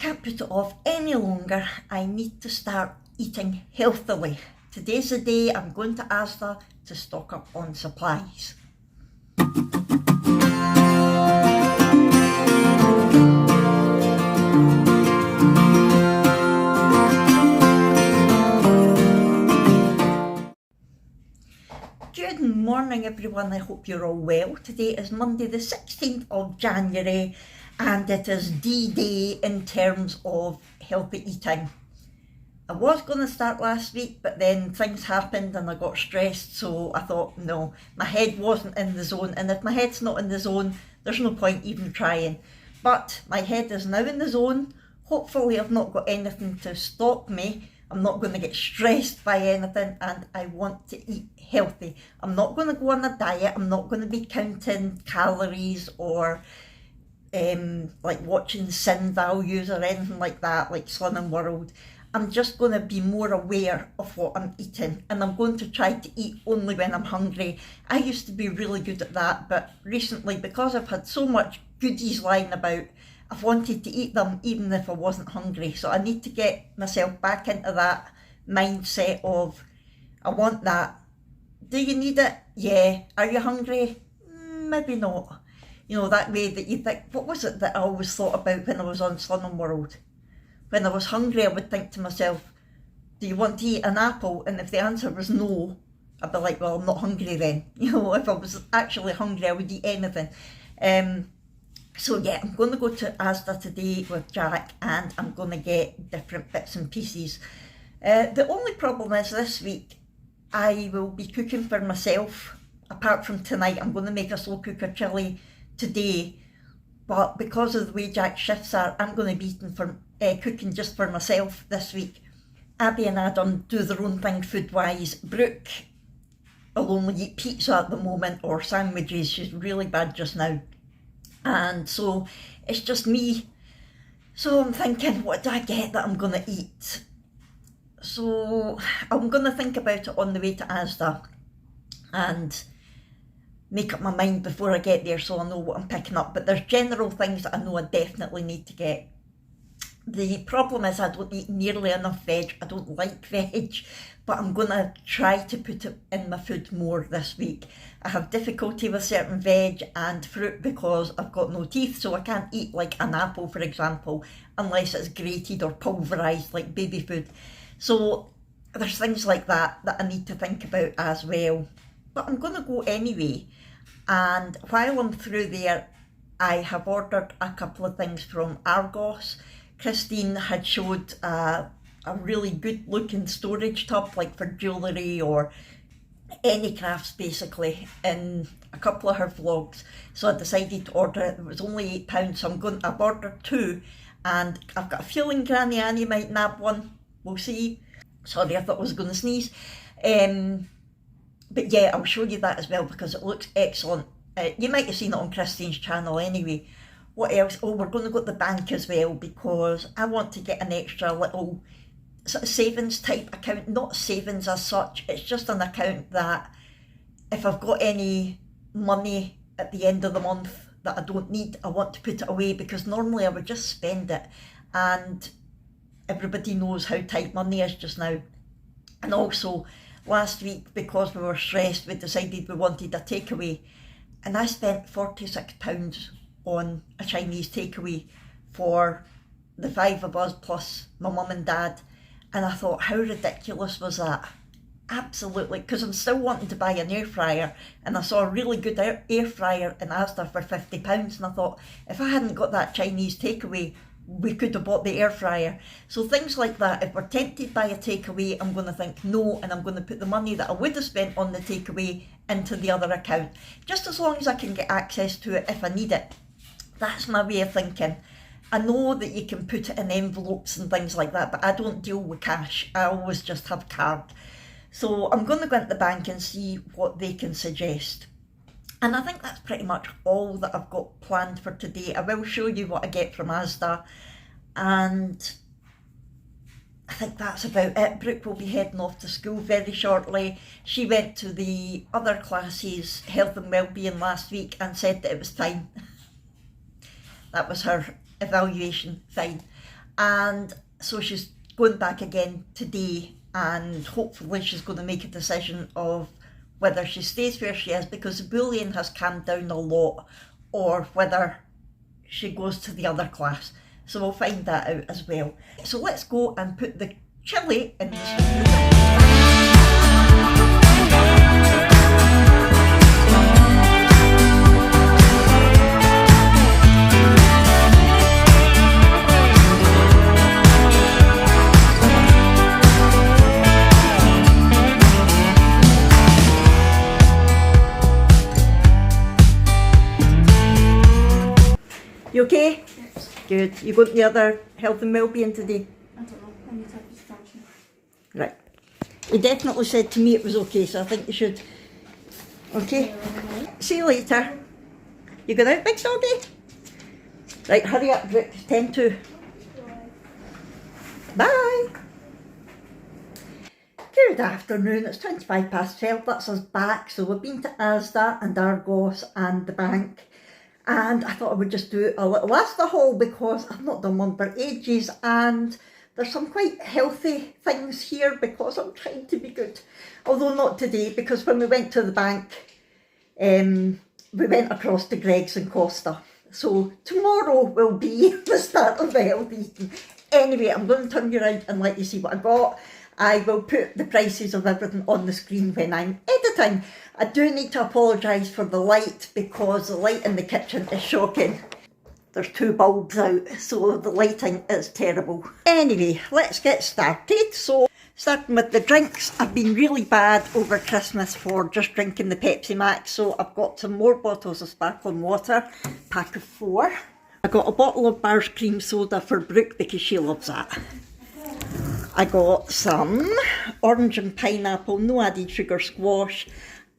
can't put it off any longer. I need to start eating healthily. Today's the day I'm going to Asda to stock up on supplies. Good morning everyone, I hope you're all well. Today is Monday the 16th of January and it is D-Day in terms of healthy eating. I was going to start last week, but then things happened and I got stressed, so I thought no, my head wasn't in the zone, and if my head's not in the zone there's no point even trying. But my head is now in the zone. Hopefully I've not got anything to stop me. I'm not going to get stressed by anything, and I want to eat healthy. I'm not going to go on a diet. I'm not going to be counting calories or like watching sin values or anything like that, like Slimming World. I'm just going to be more aware of what I'm eating, and I'm going to try to eat only when I'm hungry. I used to be really good at that, but recently, because I've had so much goodies lying about, I've wanted to eat them even if I wasn't hungry. So I need to get myself back into that mindset of, I want that. Do you need it? Yeah. Are you hungry? Maybe not. You know, that way that you think, what was it that I always thought about when I was on Slimming World? When I was hungry, I would think to myself, do you want to eat an apple? And if the answer was no, I'd be like, well, I'm not hungry then. You know, if I was actually hungry, I would eat anything. So yeah, I'm going to go to Asda today with Jack, and I'm going to get different bits and pieces. The only problem is this week, I will be cooking for myself. Apart from tonight, I'm going to make a slow cooker chilli today. But because of the way Jack's shifts are, I'm going to be cooking just for myself this week. Abby and Adam do their own thing food-wise. Brooke will only eat pizza at the moment, or sandwiches. She's really bad just now. And so it's just me. So I'm thinking, what do I get that I'm going to eat? So I'm going to think about it on the way to Asda and make up my mind before I get there, so I know what I'm picking up. But there's general things that I know I definitely need to get. The problem is I don't eat nearly enough veg. I don't like veg, but I'm going to try to put it in my food more this week. I have difficulty with certain veg and fruit because I've got no teeth, so I can't eat like an apple, for example, unless it's grated or pulverised like baby food. So there's things like that I need to think about as well. But I'm going to go anyway, and while I'm through there, I have ordered a couple of things from Argos. Christine had showed a really good looking storage tub, like for jewellery or any crafts basically, in a couple of her vlogs. So I decided to order it. It was only £8, so I've ordered two, and I've got a feeling Granny Annie might nab one. We'll see. Sorry, I thought I was going to sneeze. But yeah, I'll show you that as well because it looks excellent. You might have seen it on Christine's channel anyway. What else? Oh, we're going to go to the bank as well because I want to get an extra little sort of savings type account. Not savings as such, it's just an account that if I've got any money at the end of the month that I don't need, I want to put it away, because normally I would just spend it, and everybody knows how tight money is just now. And also last week, because we were stressed, we decided we wanted a takeaway, and I spent £46 on a Chinese takeaway for the 5 of us plus my mum and dad. And I thought, how ridiculous was that? Absolutely, because I'm still wanting to buy an air fryer, and I saw a really good air fryer in Asda for £50, and I thought, if I hadn't got that Chinese takeaway, we could have bought the air fryer. So things like that, if we're tempted by a takeaway, I'm going to think no, and I'm going to put the money that I would have spent on the takeaway into the other account, just as long as I can get access to it if I need it. That's my way of thinking. I know that you can put it in envelopes and things like that, but I don't deal with cash. I always just have card. So I'm going to go into the bank and see what they can suggest. And I think that's pretty much all that I've got planned for today. I will show you what I get from Asda, and I think that's about it. Brooke will be heading off to school very shortly. She went to the other classes, health and wellbeing, last week and said that it was fine. That was her evaluation, fine. and so she's going back again today, and hopefully she's going to make a decision of whether she stays where she is because the bullying has calmed down a lot, or whether she goes to the other class. So we'll find that out as well. So let's go and put the chili in the stew. You okay? Yes. Good. You going to the other health and wellbeing today? I don't know. I need to have distraction. Right. He definitely said to me it was okay, so I think you should. Okay? See you later. You going out, big soggy? Right, hurry up, Brooke. 10 to. Bye. Good afternoon. It's 25 past 12. That's us back. So we've been to Asda and Argos and the bank. And I thought I would just do a little Asda haul because I've not done one for ages, and there's some quite healthy things here because I'm trying to be good. Although not today, because when we went to the bank, we went across to Greggs and Costa. So tomorrow will be the start of the healthy eating. Anyway, I'm going to turn you around and let you see what I got. I will put the prices of everything on the screen when I'm editing. I do need to apologise for the light because the light in the kitchen is shocking. There's 2 bulbs out, so the lighting is terrible. Anyway, let's get started. So, starting with the drinks, I've been really bad over Christmas for just drinking the Pepsi Max, so I've got some more bottles of sparkling water, pack of 4. I got a bottle of Bar's cream soda for Brooke because she loves that. I got some orange and pineapple, no added sugar squash,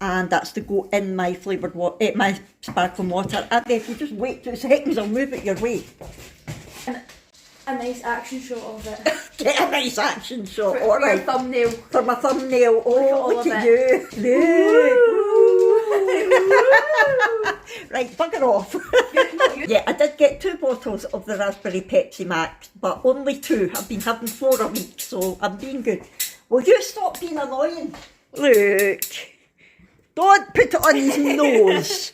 and that's to go in my flavoured water, my sparkling water. And if you just wait 2 seconds, I'll move it your way. A nice action shot of it. Get a nice action shot, For alright. your thumbnail. For my thumbnail. Oh, look at you. Look. Right, bugger off. Yeah, I did get 2 bottles of the raspberry Pepsi Max, but only 2. I've been having 4 a week, so I'm being good. Will you stop being annoying? Look. Don't put it on his nose.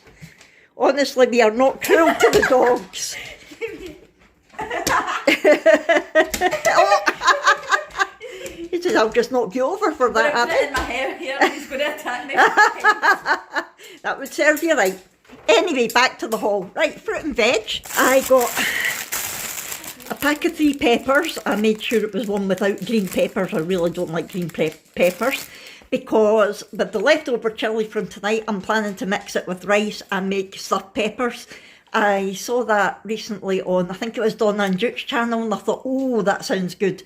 Honestly, we are not cruel to the dogs. He says, I'll just knock you over for that. I put it in my hair here and he's going to attack me. That would serve you right. Anyway, back to the haul. Right, fruit and veg. I got a pack of 3 peppers. I made sure it was one without green peppers. I really don't like green peppers because with the leftover chilli from tonight, I'm planning to mix it with rice and make stuffed peppers. I saw that recently on, I think it was Donna Duke's channel, and I thought, oh, that sounds good.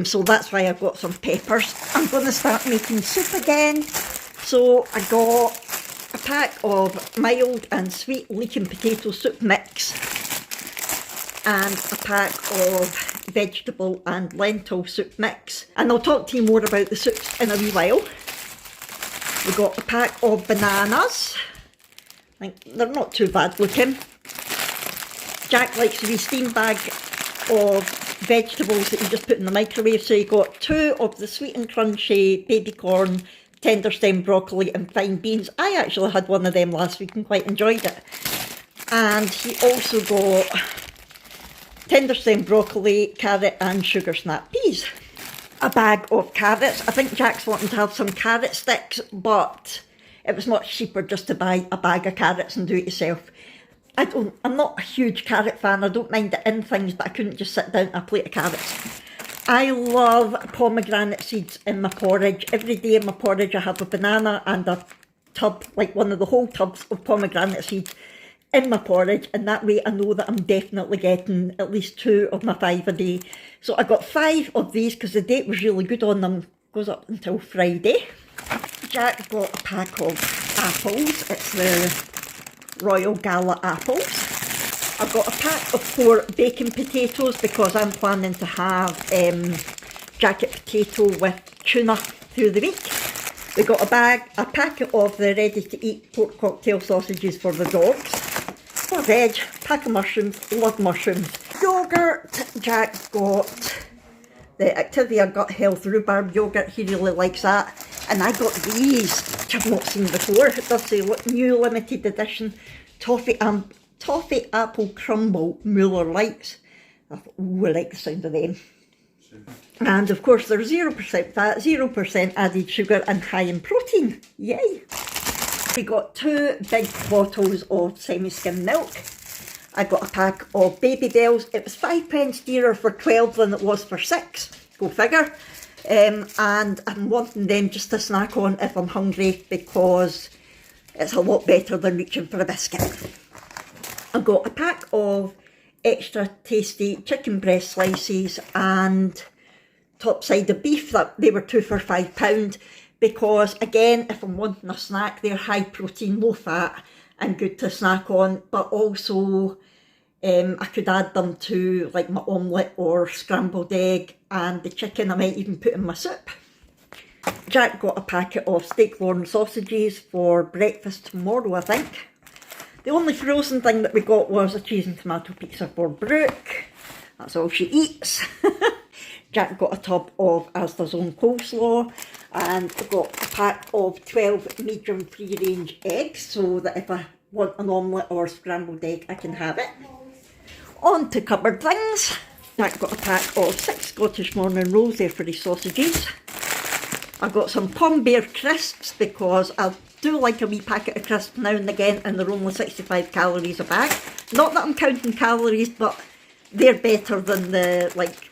So that's why I got some peppers. I'm going to start making soup again. So I got a pack of mild and sweet leek and potato soup mix and a pack of vegetable and lentil soup mix. And I'll talk to you more about the soups in a wee while. We got a pack of bananas. I think they're not too bad looking. Jack likes a wee steam bag of vegetables that you just put in the microwave. So you got 2 of the sweet and crunchy baby corn, tender stem broccoli and fine beans. I actually had one of them last week and quite enjoyed it. And he also got tender stem broccoli, carrot and sugar snap peas. A bag of carrots. I think Jack's wanting to have some carrot sticks, but it was much cheaper just to buy a bag of carrots and do it yourself. I'm not a huge carrot fan. I don't mind it in things, but I couldn't just sit down at a plate of carrots. I love pomegranate seeds in my porridge. Every day in my porridge I have a banana and a tub, like one of the whole tubs of pomegranate seeds in my porridge, and that way I know that I'm definitely getting at least 2 of my 5 a day. So I got 5 of these because the date was really good on them. Goes up until Friday. Jack got a pack of apples. It's the Royal Gala apples. I've got a pack of 4 bacon potatoes because I'm planning to have jacket potato with tuna through the week. We got a pack of the ready-to-eat pork cocktail sausages for the dogs. For veg, pack of mushrooms, love mushrooms. Yogurt, Jack got the Activia Gut Health Rhubarb Yogurt, he really likes that. And I got these, which I've not seen before. It does say new limited edition toffee apple crumble Muller Lights. I thought, ooh, I like the sound of them. And of course they're 0% fat, 0% added sugar and high in protein. Yay! We got 2 big bottles of semi-skim milk. I got a pack of Heybayles. It was 5p dearer for 12 than it was for 6. Go figure. And I'm wanting them just to snack on if I'm hungry because it's a lot better than reaching for a biscuit. I got a pack of extra tasty chicken breast slices and topside of beef. That they were 2 for £5 because again, if I'm wanting a snack, they're high protein, low fat and good to snack on, but also I could add them to like my omelette or scrambled egg, and the chicken I might even put in my soup. Jack got a packet of steak Lorne sausages for breakfast tomorrow, I think. The only frozen thing that we got was a cheese and tomato pizza for Brooke. That's all she eats. Jack got a tub of Asda's own coleslaw, and I got a pack of 12 medium free range eggs so that if I want an omelette or scrambled egg I can have it. On to cupboard things. Jack got a pack of 6 Scottish morning rolls there for his sausages. I got some Pom Bear crisps because I do like a wee packet of crisps now and again, and they're only 65 calories a bag. Not that I'm counting calories, but they're better than the like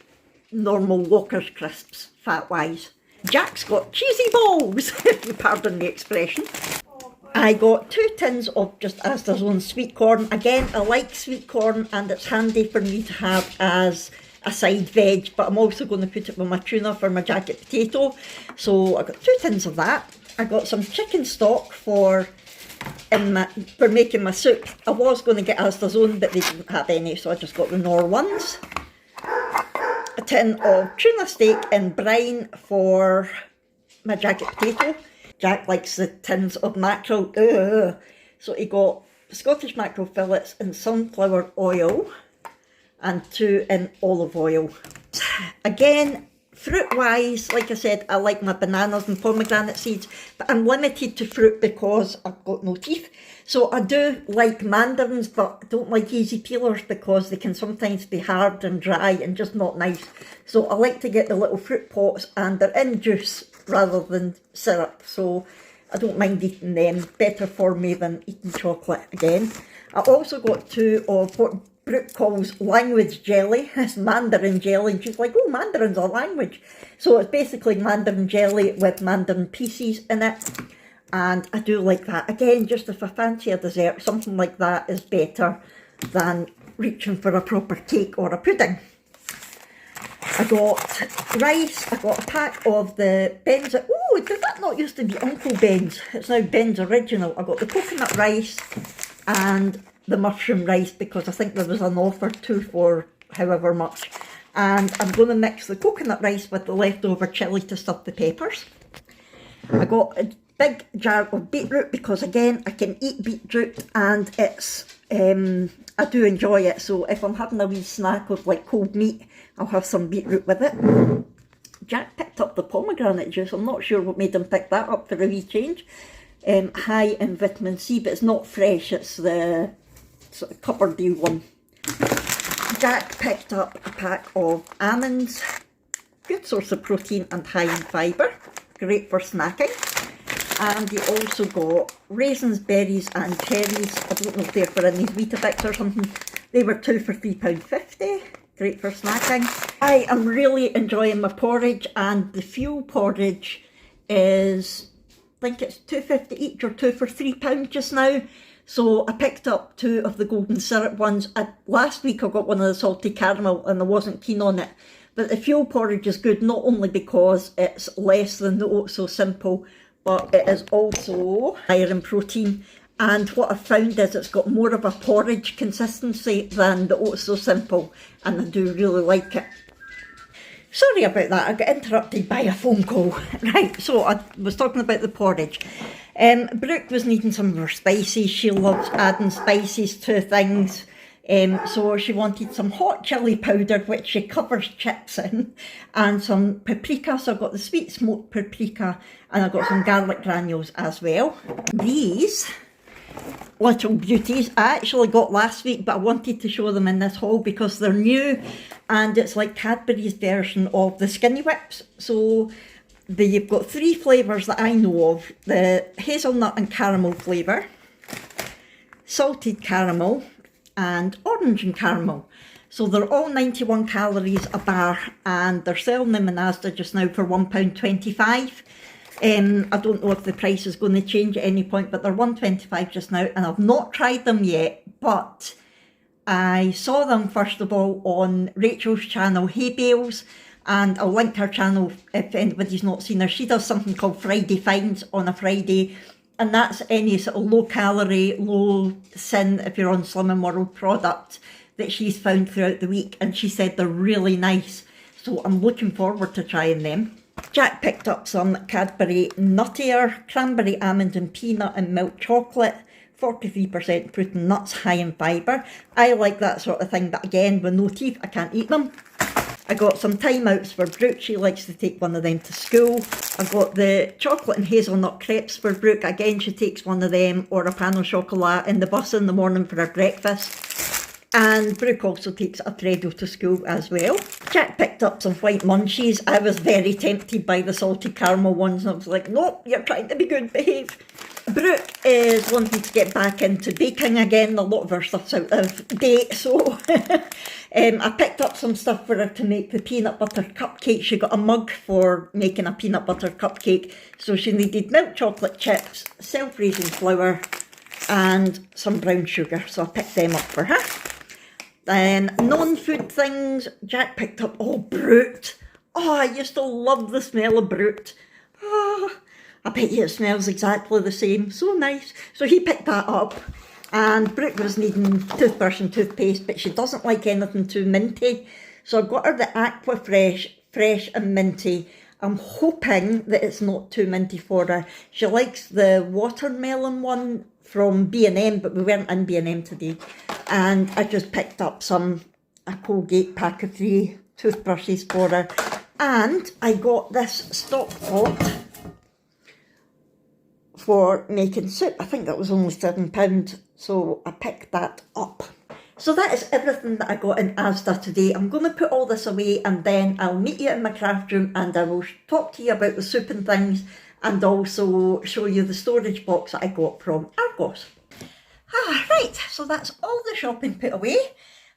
normal Walker's crisps fat wise. Jack's got cheesy balls, if you pardon the expression. I got 2 tins of just Asda's own sweet corn. Again, I like sweet corn and it's handy for me to have as a side veg, but I'm also going to put it with my tuna for my jacket potato. So I got 2 tins of that. I got some chicken stock for making my soup. I was going to get Asda's own, but they didn't have any, so I just got the Knorr ones. A tin of tuna steak in brine for my jacket potato. Jack likes the tins of mackerel. So he got Scottish mackerel fillets in sunflower oil and 2 in olive oil. Again, fruit wise, like I said, I like my bananas and pomegranate seeds, but I'm limited to fruit because I've got no teeth. So I do like mandarins, but I don't like easy peelers because they can sometimes be hard and dry and just not nice. So I like to get the little fruit pots, and they're in juice rather than syrup, so I don't mind eating them. Better for me than eating chocolate again. I also got 2 of what Brooke calls language jelly. It's mandarin jelly, and she's like, oh, mandarin's a language. So it's basically mandarin jelly with mandarin pieces in it, and I do like that. Again, just if I fancy a dessert, something like that is better than reaching for a proper cake or a pudding. I got rice. I got a pack of the Ben's. Oh, did that not used to be Uncle Ben's? It's now Ben's Original. I got the coconut rice and the mushroom rice because I think there was an offer 2 for however much. And I'm going to mix the coconut rice with the leftover chilli to stuff the peppers. I got a big jar of beetroot because again I can eat beetroot and it's I do enjoy it. So if I'm having a wee snack of like cold meat, I'll have some beetroot with it. Jack picked up the pomegranate juice. I'm not sure what made him pick that up for a wee change. High in vitamin C, but it's not fresh, it's the sort of cupboardy one. Jack picked up a pack of almonds. Good source of protein and high in fibre. Great for snacking. And he also got raisins, berries and cherries. I don't know if they're for any Weetabix or something. They were 2 for £3.50. Great for snacking. I am really enjoying my porridge, and the fuel porridge is, I think it's £2.50 each or 2 for £3 just now. So I picked up 2 of the golden syrup ones. Last week I got one of the salty caramel and I wasn't keen on it. But the fuel porridge is good not only because it's less than the Oat So Simple, but it is also higher in protein. And what I've found is it's got more of a porridge consistency than the Oat So Simple, and I do really like it. Sorry about that, I got interrupted by a phone call. Right, so I was talking about the porridge. Brooke was needing some of her spices. She loves adding spices to things. So she wanted some hot chilli powder, which she covers chips in, and some paprika. So I got the sweet smoked paprika, and I got some garlic granules as well. These little beauties I actually got last week, but I wanted to show them in this haul because they're new, and it's like Cadbury's version of the Skinny Whips. So you've got 3 flavours that I know of: the hazelnut and caramel flavour, salted caramel, and orange and caramel. So they're all 91 calories a bar, and they're selling them in Asda just now for £1.25. I don't know if the price is going to change at any point, but they're £1.25 just now, and I've not tried them yet, but I saw them first of all on Rachel's channel, Heybayles, and I'll link her channel if anybody's not seen her. She does something called Friday Finds on a Friday, and that's any sort of low calorie, low sin, if you're on Slimming World product that she's found throughout the week, and she said they're really nice, so I'm looking forward to trying them. Jack picked up some Cadbury Nuttier cranberry, almond and peanut and milk chocolate, 43% fruit and nuts, high in fibre. I like that sort of thing, but again, with no teeth, I can't eat them. I got some Time Outs for Brooke. She likes to take one of them to school. I got the chocolate and hazelnut crepes for Brooke. Again, she takes one of them or a pan au chocolat in the bus in the morning for her breakfast. And Brooke also takes a Freddo to school as well. Jack picked up some white munchies. I was very tempted by the salted caramel ones, and I was like, nope, you're trying to be good, behave. Brooke is wanting to get back into baking again. A lot of her stuff's out of date, so I picked up some stuff for her to make the peanut butter cupcake. She got a mug for making a peanut butter cupcake, so she needed milk chocolate chips, self-raising flour, and some brown sugar, so I picked them up for her. Then non-food things, Jack picked up Brute. I used to love the smell of Brute. I bet you it smells exactly the same. So nice. So he picked that up, and Brooke was needing toothbrush and toothpaste, but she doesn't like anything too minty. So I got her the Aqua Fresh and minty. I'm hoping that it's not too minty for her. She likes the watermelon one from B&M, but we weren't in B&M today. And I just picked up a Colgate pack of 3 toothbrushes for her. And I got this stock pot for making soup. I think that was only £7, so I picked that up. So that is everything that I got in Asda today. I'm going to put all this away, and then I'll meet you in my craft room, and I will talk to you about the soup and things, and also show you the storage box that I got from Argos. Right, so that's all the shopping put away,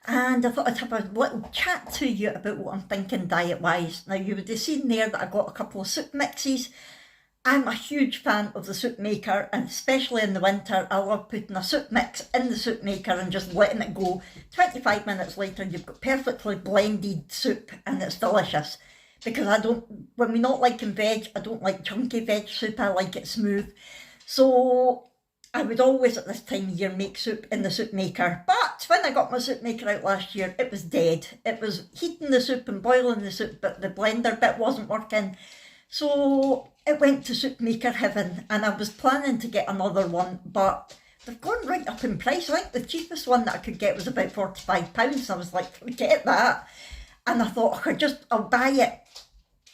and I thought I'd have a little chat to you about what I'm thinking diet-wise. Now, you would have seen there that I got a couple of soup mixes. I'm a huge fan of the soup maker, and especially in the winter, I love putting a soup mix in the soup maker and just letting it go. 25 minutes later, you've got perfectly blended soup, and it's delicious. Because when we're not liking veg, I don't like chunky veg soup, I like it smooth. So I would always at this time of year make soup in the soup maker. But when I got my soup maker out last year, it was dead. It was heating the soup and boiling the soup, but the blender bit wasn't working. So it went to soup maker heaven, and I was planning to get another one, but they've gone right up in price. I think the cheapest one that I could get was about £45. I was like, forget that. And I thought, I'll buy it,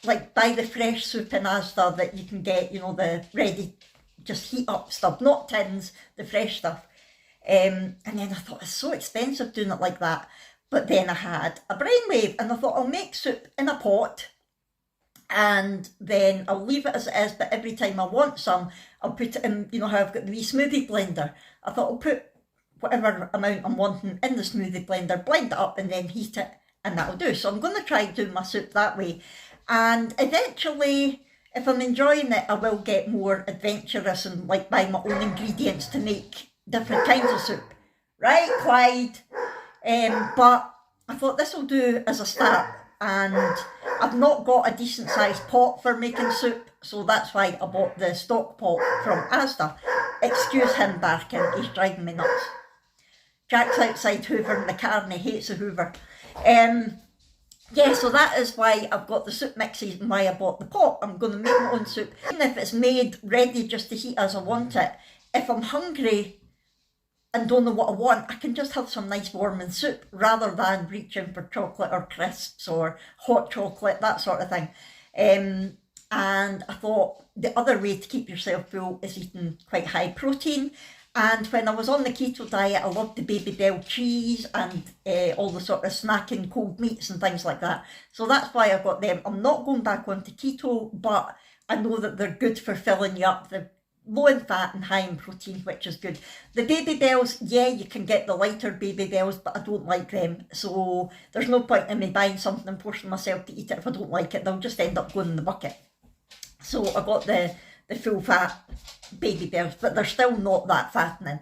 like buy the fresh soup in Asda that you can get, the ready, just heat up stuff, not tins, the fresh stuff. And then I thought, it's so expensive doing it like that. But then I had a brainwave, and I thought, I'll make soup in a pot, and then I'll leave it as it is, but every time I want some, I'll put it in, how I've got the wee smoothie blender. I thought I'll put whatever amount I'm wanting in the smoothie blender, blend it up, and then heat it, and that'll do. So I'm going to try doing my soup that way. And eventually, if I'm enjoying it, I will get more adventurous and like buy my own ingredients to make different kinds of soup. Right, Clyde? But I thought this will do as a start. And I've not got a decent sized pot for making soup, so that's why I bought the stock pot from Asda. Excuse him barking, he's driving me nuts. Jack's outside hoovering the car and he hates a hoover. So that is why I've got the soup mixes and why I bought the pot. I'm going to make my own soup. Even if it's made ready just to heat as I want it, if I'm hungry and don't know what I want, I can just have some nice warming soup rather than reaching for chocolate or crisps or hot chocolate, that sort of thing. And I thought the other way to keep yourself full is eating quite high protein. And when I was on the keto diet, I loved the Babybel cheese and all the sort of snacking cold meats and things like that. So that's why I got them. I'm not going back onto keto, but I know that they're good for filling you up. They're low in fat and high in protein, which is good. The Babybels, yeah, you can get the lighter Babybels, but I don't like them. So there's no point in me buying something and forcing myself to eat it if I don't like it. They'll just end up going in the bucket. So I got the full fat Babybels, but they're still not that fattening.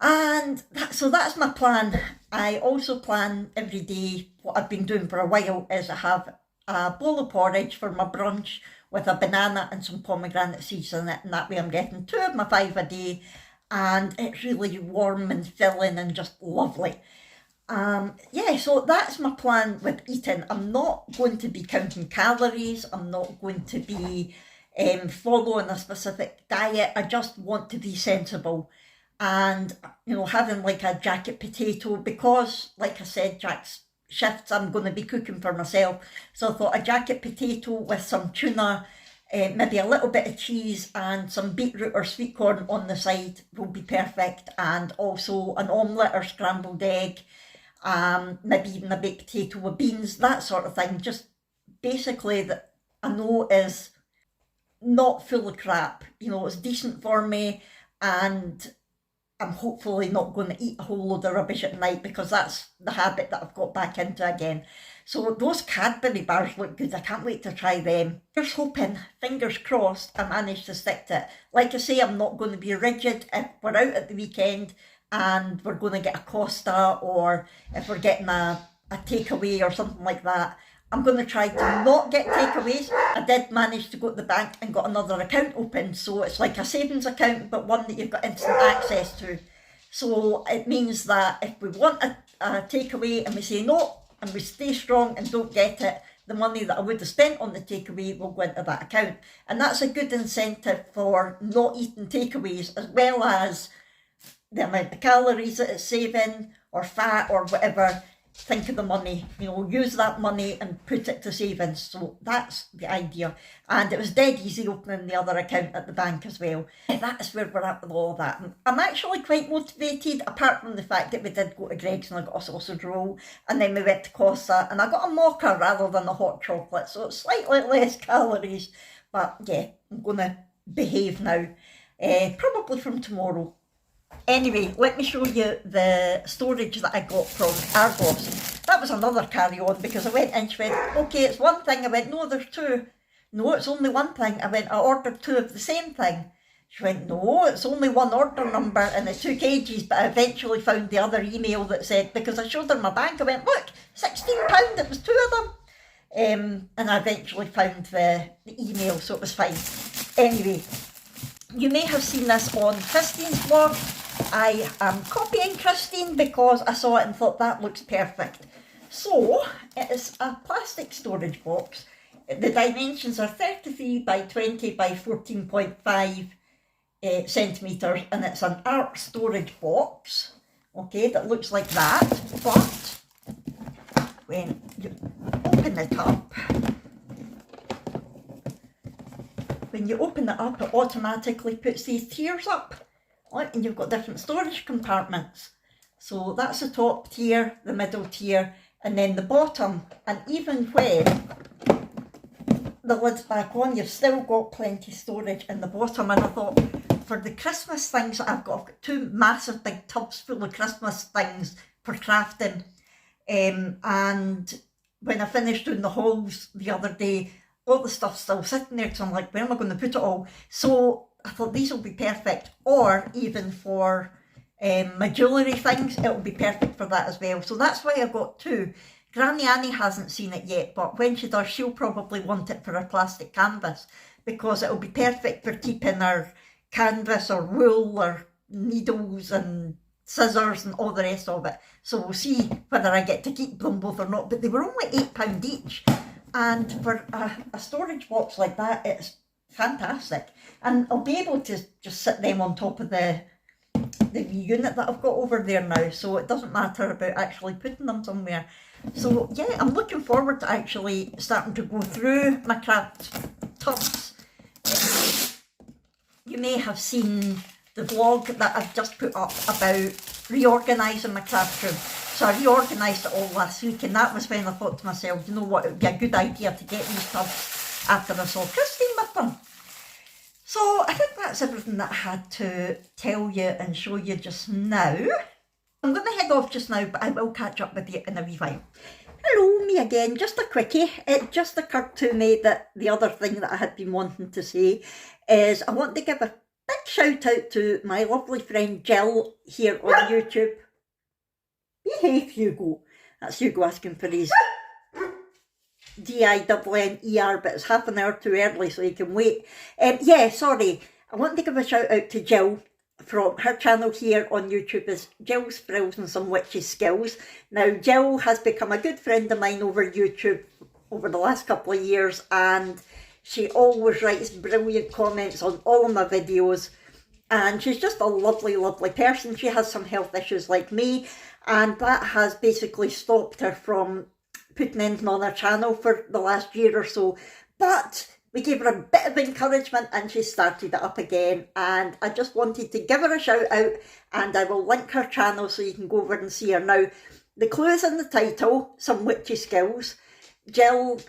And so that's my plan. I also plan every day, what I've been doing for a while is I have a bowl of porridge for my brunch with a banana and some pomegranate seeds in it, and that way I'm getting 2 of my 5 a day, and it's really warm and filling and just lovely. Yeah, so that's my plan with eating. I'm not going to be counting calories. I'm not going to be following a specific diet. I just want to be sensible, and having like a jacket potato, because like I said, Jack's shifts I'm going to be cooking for myself, so I thought a jacket potato with some tuna, maybe a little bit of cheese and some beetroot or sweet corn on the side will be perfect, and also an omelette or scrambled egg, maybe even a baked potato with beans, that sort of thing. Just basically that I know is not full of crap, it's decent for me, and I'm hopefully not going to eat a whole load of rubbish at night, because that's the habit that I've got back into again. So those Cadbury bars look good. I can't wait to try them. Just hoping, fingers crossed, I manage to stick to it. Like I say, I'm not going to be rigid. If we're out at the weekend and we're going to get a Costa, or if we're getting a takeaway or something like that, I'm going to try to not get takeaways. I did manage to go to the bank and got another account open, so it's like a savings account, but one that you've got instant access to. So it means that if we want a takeaway and we say no, and we stay strong and don't get it, the money that I would have spent on the takeaway will go into that account. And that's a good incentive for not eating takeaways, as well as the amount of calories that it's saving, or fat, or whatever. Think of the money, use that money and put it to savings. So that's the idea. And it was dead easy opening the other account at the bank as well. That's where we're at with all of that. I'm actually quite motivated, apart from the fact that we did go to Greg's and I got a sausage roll, and then we went to Costa and I got a mocha rather than a hot chocolate. So it's slightly less calories. But yeah, I'm going to behave now. Probably from tomorrow. Anyway, let me show you the storage that I got from Argos. That was another carry-on, because I went in, she went, okay, it's one thing. I went, no, there's 2. No, it's only one thing. I went, I ordered 2 of the same thing. She went, no, it's only one order number, and it took ages, but I eventually found the other email that said, because I showed her my bank, I went, look, £16, it was 2 of them. And I eventually found the email, so it was fine. Anyway, you may have seen this on Christine's blog. I am copying Christine because I saw it and thought that looks perfect. So it is a plastic storage box. The dimensions are 33 by 20 by 14.5 centimetres, and it's an art storage box, okay, that looks like that. But when you open it up, it automatically puts these tiers up. And you've got different storage compartments. So that's the top tier, the middle tier, and then the bottom. And even when the lid's back on, you've still got plenty of storage in the bottom. And I thought, for the Christmas things that I've got 2 massive big tubs full of Christmas things for crafting. And when I finished doing the hauls the other day, all the stuff's still sitting there, so I'm like, where am I going to put it all? So I thought these will be perfect, or even for my jewellery things, it will be perfect for that as well. So that's why I got 2. Granny Annie hasn't seen it yet, but when she does, she'll probably want it for her plastic canvas, because it will be perfect for keeping her canvas or wool or needles and scissors and all the rest of it. So we'll see whether I get to keep them both or not, but they were only £8 each. And for a storage box like that, it's fantastic. And I'll be able to just sit them on top of the the wee unit that I've got over there now, so it doesn't matter about actually putting them somewhere. So yeah, I'm looking forward to actually starting to go through my craft tubs. You may have seen the vlog that I've just put up about reorganising my craft room. So I reorganised it all last week, and that was when I thought to myself, you know what, it would be a good idea to get these tubs after I saw Christine with them. So I think that's everything that I had to tell you and show you just now. I'm going to head off just now, but I will catch up with you in a wee while. Hello, me again, just a quickie. It just occurred to me that the other thing that I had been wanting to say is I want to give a big shout out to my lovely friend Jill here on YouTube. Behave, Hugo. That's Hugo asking for his D-I-N-N-E-R, but it's half an hour too early so he can wait. Yeah, sorry. I want to give a shout out to Jill from her channel here on YouTube is Gills, Frills and Some Witchy Skills. Now, Jill has become a good friend of mine over YouTube over the last couple of years, and she always writes brilliant comments on all of my videos, and she's just a lovely, lovely person. She has some health issues like me, and that has basically stopped her from putting anything on her channel for the last year or so, but we gave her a bit of encouragement and she started it up again, and I just wanted to give her a shout out, and I will link her channel so you can go over and see her. Now, the clue is in the title, Some Witchy Skills. Jill,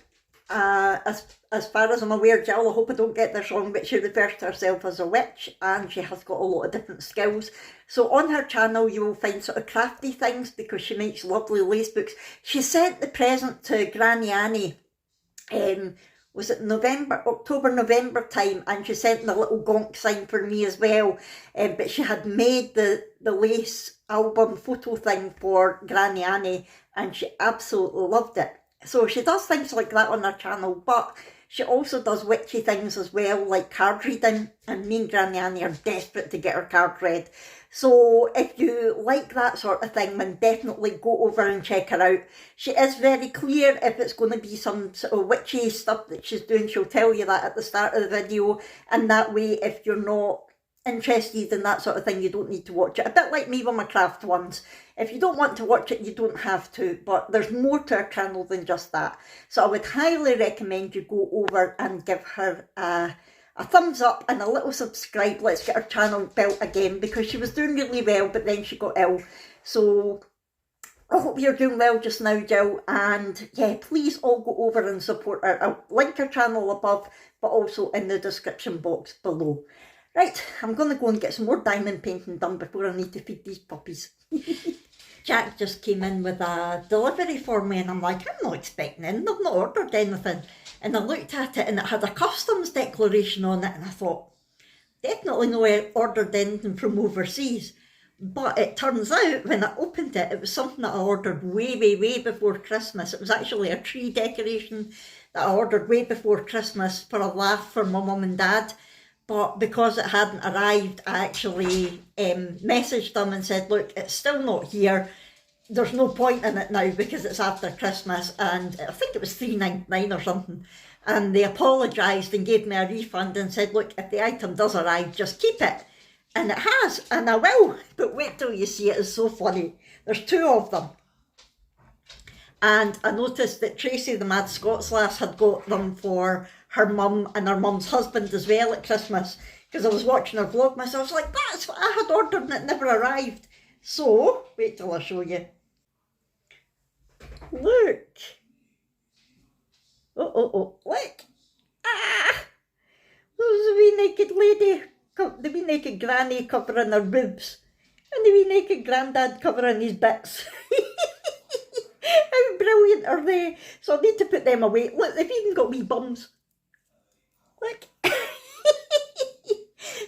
as far as I'm aware, Jill, I hope I don't get this wrong, but she refers to herself as a witch, and she has got a lot of different skills. So on her channel you will find sort of crafty things because she makes lovely lace books. She sent the present to Granny Annie, was it October, November time, and she sent the little gonk sign for me as well, but she had made the lace album photo thing for Granny Annie, and she absolutely loved it. So she does things like that on her channel, but she also does witchy things as well, like card reading, and me and Granny Annie are desperate to get her card read. So if you like that sort of thing, then definitely go over and check her out. She is very clear if it's going to be some sort of witchy stuff that she's doing. She'll tell you that at the start of the video, and that way if you're not interested in that sort of thing, you don't need to watch it. A bit like me with my craft ones. If you don't want to watch it, you don't have to, but there's more to her channel than just that. So I would highly recommend you go over and give her a thumbs up and a little subscribe. Let's get her channel built again, because she was doing really well, but then she got ill. So I hope you're doing well just now, Jill, and yeah, please all go over and support her. I'll link her channel above, but also in the description box below. Right, I'm going to go and get some more diamond painting done before I need to feed these puppies. Jack just came in with a delivery for me, and I'm like, I'm not expecting it, I've not ordered anything. And I looked at it and it had a customs declaration on it, and I thought, definitely no ordered anything from overseas. But it turns out when I opened it, it was something that I ordered way, way, way before Christmas. It was actually a tree decoration that I ordered way before Christmas for a laugh for my mum and dad. But because it hadn't arrived, I actually messaged them and said, look, it's still not here. There's no point in it now because it's after Christmas, and I think it was $3.99 or something. And they apologised and gave me a refund and said, look, if the item does arrive, just keep it. And it has, and I will. But wait till you see it, it's so funny. There's two of them. And I noticed that Tracy, the Mad Scots lass, had got them for her mum and her mum's husband as well at Christmas, because I was watching her vlog myself. I was like, that's what I had ordered and it never arrived. So, wait till I show you. Look. Look. Ah! There's a wee naked lady, the wee naked granny covering her boobs, and the wee naked granddad covering his bits. How brilliant are they? So I need to put them away. Look, they've even got wee bums. Look.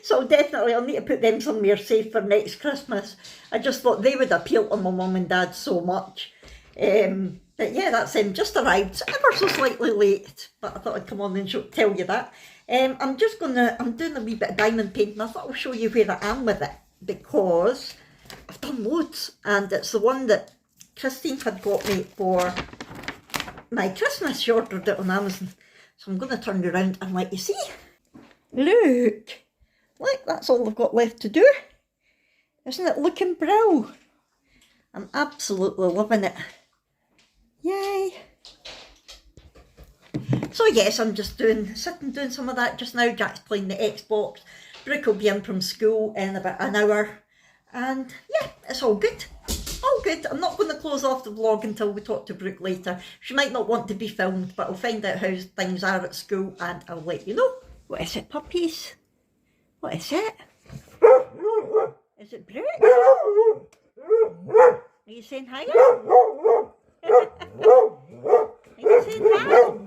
So definitely I'll need to put them somewhere safe for next Christmas. I just thought they would appeal to my mum and dad so much. But yeah, that's just arrived. It's ever so slightly late, but I thought I'd come on and tell you that. I'm doing a wee bit of diamond painting. I thought I'll show you where I am with it, because I've done loads, and it's the one that Christine had got me for my Christmas. She ordered it on Amazon. So I'm going to turn it around and let you see. Look, that's all I've got left to do. Isn't it looking brill? I'm absolutely loving it. Yay! So yes, I'm just sitting doing some of that just now. Jack's playing the Xbox. Brooke will be in from school in about an hour. And yeah, it's all good. All good. I'm not going to close off the vlog until we talk to Brooke later. She might not want to be filmed, but I'll find out how things are at school and I'll let you know. What is it, puppies? What is it? Is it Brooke? Are you saying hi? Are you saying hi?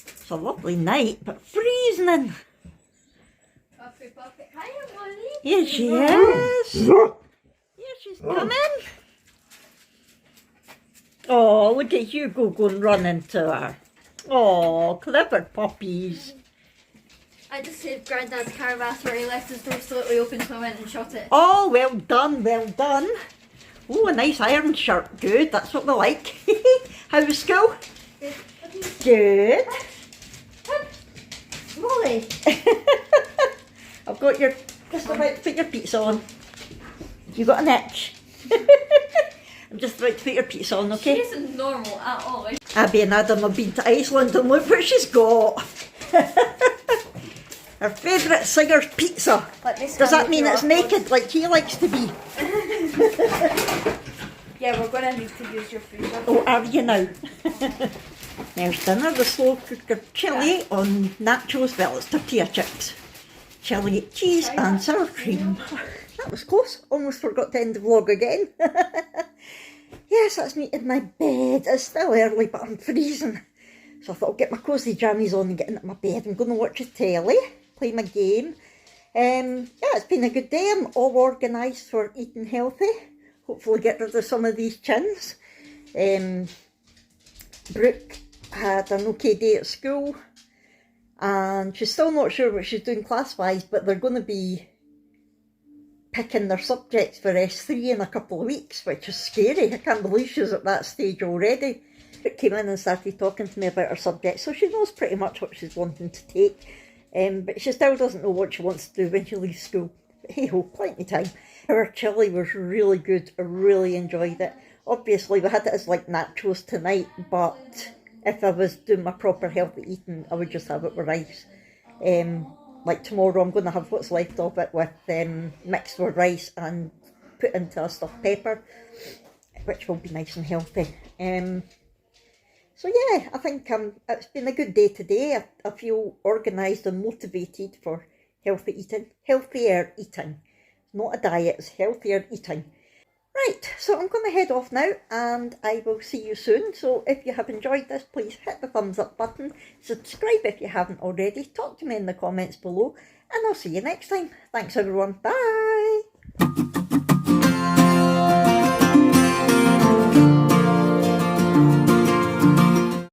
It's a lovely night, but freezing. Puppy, puppy. Hiya, Molly. Here she is. Here she's coming. Oh, look at Hugo going running to her. Oh, clever puppies. I just saved Grandad's caravan where he left his door slightly open, so I went and shot it. Oh, well done, well done. Oh, a nice iron shirt. Good, that's what we like. How was school? Good. Good. Molly! I've got your, just about to put your pizza on. You got an itch? I'm just about to put your pizza on, okay? She isn't normal at all. Abby and Adam have been to Iceland and look what she's got. Her favourite singer's pizza. Does that mean it's naked like he likes to be? Yeah, we're going to need to use your freezer. Oh, are you now? There's dinner, the slow cooker chili on nachos, well it's tortilla chips. Chili, cheese and sour cream. That was close, almost forgot to end the vlog again. Yes, that's me in my bed. It's still early but I'm freezing. So I thought I'll get my cosy jammies on and get into my bed. I'm going to watch a telly, play my game. Yeah, it's been a good day. I'm all organised for eating healthy. Hopefully get rid of some of these chins. Brooke had an okay day at school and she's still not sure what she's doing class-wise, but they're going to be picking their subjects for S3 in a couple of weeks, which is scary. I can't believe she's at that stage already. Brooke came in and started talking to me about her subject, so she knows pretty much what she's wanting to take, but she still doesn't know what she wants to do when she leaves school. But hey ho, plenty of time. Our chili was really good. I really enjoyed it. Obviously we had it as like nachos tonight, but if I was doing my proper healthy eating, I would just have it with rice. Like tomorrow I'm going to have what's left of it with mixed with rice and put into a stuffed pepper, which will be nice and healthy. So yeah, I think it's been a good day today. I feel organised and motivated for healthy eating. Healthier eating. Not a diet, it's healthier eating. Right, so I'm going to head off now and I will see you soon. So if you have enjoyed this, please hit the thumbs up button. Subscribe if you haven't already. Talk to me in the comments below and I'll see you next time. Thanks everyone. Bye.